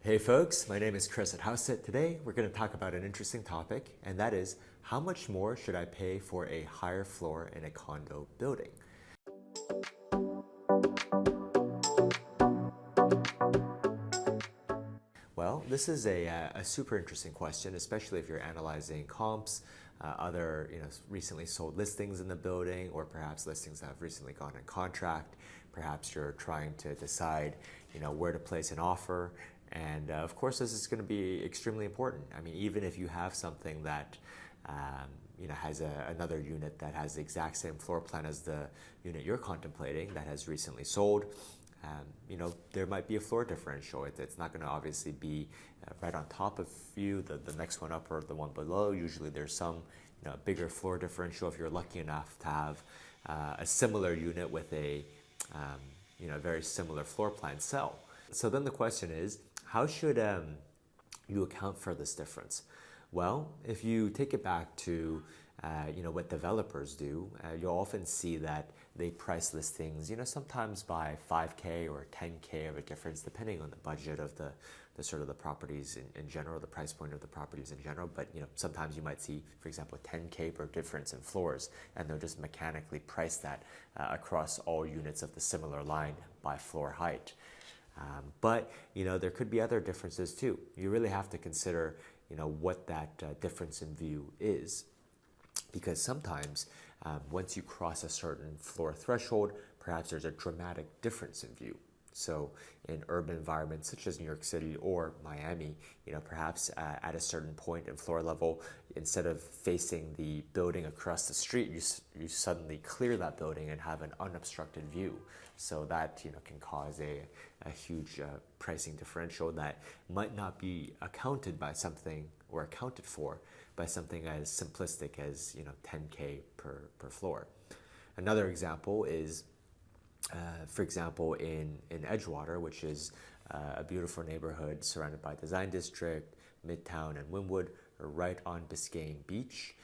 Hey folks, my name is Chris at HouseSit. Today we're going to talk about an interesting topic, and that is how much more should I pay for a higher floor in a condo building? Well, this is a super interesting question, especially if you're analyzing comps, other recently sold listings in the building, or perhaps listings that have recently gone in contract. Perhaps you're trying to decide where to place an offer, and of course this is going to be extremely important. I mean, even if you have something that has another unit that has the exact same floor plan as the unit you're contemplating that has recently sold, there might be a floor differential. It's not going to obviously be right on top of you, the next one up or the one below. Usually there's some bigger floor differential if you're lucky enough to have a similar unit with a very similar floor plan sell. So then the question is, how should you account for this difference? Well, if you take it back to what developers do, you'll often see that they price listings, sometimes by 5K or 10K of a difference, depending on the budget of the sort of the properties in general, the price point of the properties in general. But sometimes you might see, for example, 10K per difference in floors, and they'll just mechanically price that across all units of the similar line by floor height. But there could be other differences too. You really have to consider what that difference in view is, because sometimes once you cross a certain floor threshold, perhaps there's a dramatic difference in view. So in urban environments such as New York City or Miami, perhaps at a certain point in floor level, instead of facing the building across the street, you suddenly clear that building and have an unobstructed view. So that can cause a huge pricing differential that might not be accounted for by something as simplistic as 10K per floor. Another example is, for example, in Edgewater, which is a beautiful neighborhood surrounded by Design District, Midtown, and Wynwood, right on Biscayne Beach.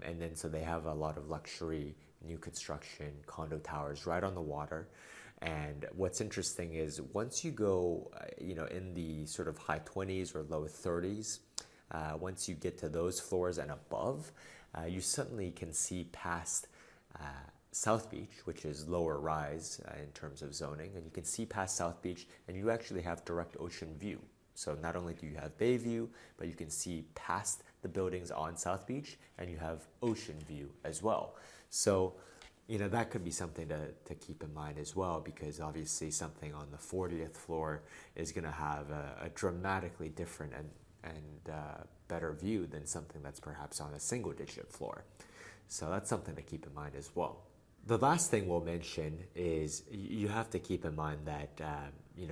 And then so they have a lot of luxury new construction condo towers right on the water. And what's interesting is once you go, in the sort of high 20s or low 30s, once you get to those floors and above, you suddenly can see past South Beach, which is lower rise in terms of zoning, and you can see past South Beach, and you actually have direct ocean view. So not only do you have bay view, but you can see past the buildings on South Beach, and you have ocean view as well. So that could be something to keep in mind as well, because obviously something on the 40th floor is going to have a dramatically different and better view than something that's perhaps on a single digit floor. So that's something to keep in mind as well. The last thing we'll mention is you have to keep in mind that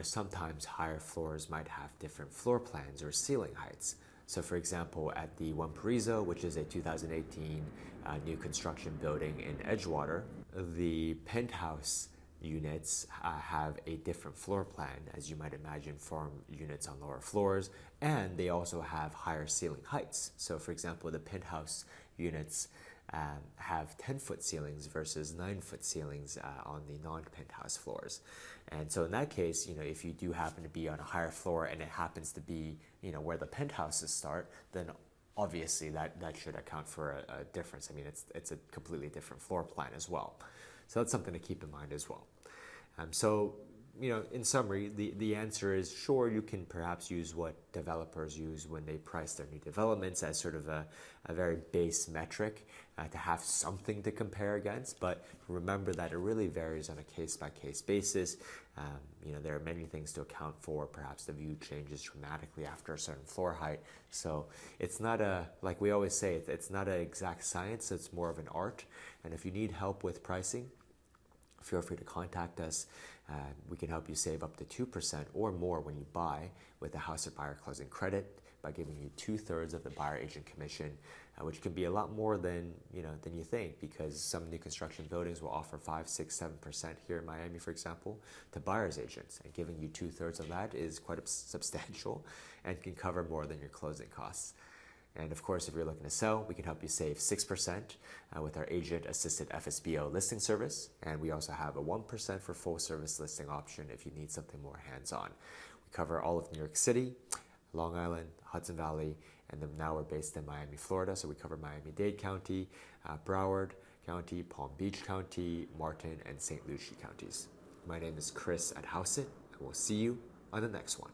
sometimes higher floors might have different floor plans or ceiling heights. So for example, at the One Paraiso, which is a 2018 new construction building in Edgewater, the penthouse units have a different floor plan, as you might imagine, from units on lower floors, and they also have higher ceiling heights. So for example, the penthouse units have 10-foot ceilings versus 9-foot ceilings on the non-penthouse floors. And so in that case, if you do happen to be on a higher floor and it happens to be, where the penthouses start, then obviously that should account for a difference. I mean, it's a completely different floor plan as well. So that's something to keep in mind as well. So in summary, the answer is sure, you can perhaps use what developers use when they price their new developments as sort of a very base metric to have something to compare against. But remember that it really varies on a case-by-case basis. There are many things to account for. Perhaps the view changes dramatically after a certain floor height. So it's not like we always say, it's not an exact science, it's more of an art. And if you need help with pricing, feel free to contact us. We can help you save up to 2% or more when you buy with the HouseSit Buyer Closing Credit by giving you 2/3 of the buyer agent commission, which can be a lot more than you think, because some new construction buildings will offer 5, 6, 7% here in Miami, for example, to buyer's agents, and giving you 2/3 of that is quite substantial and can cover more than your closing costs. And of course, if you're looking to sell, we can help you save 6% with our agent-assisted FSBO listing service. And we also have a 1% for full-service listing option if you need something more hands-on. We cover all of New York City, Long Island, Hudson Valley, and then now we're based in Miami, Florida, so we cover Miami-Dade County, Broward County, Palm Beach County, Martin, and St. Lucie counties. My name is Chris at Houseit, and we'll see you on the next one.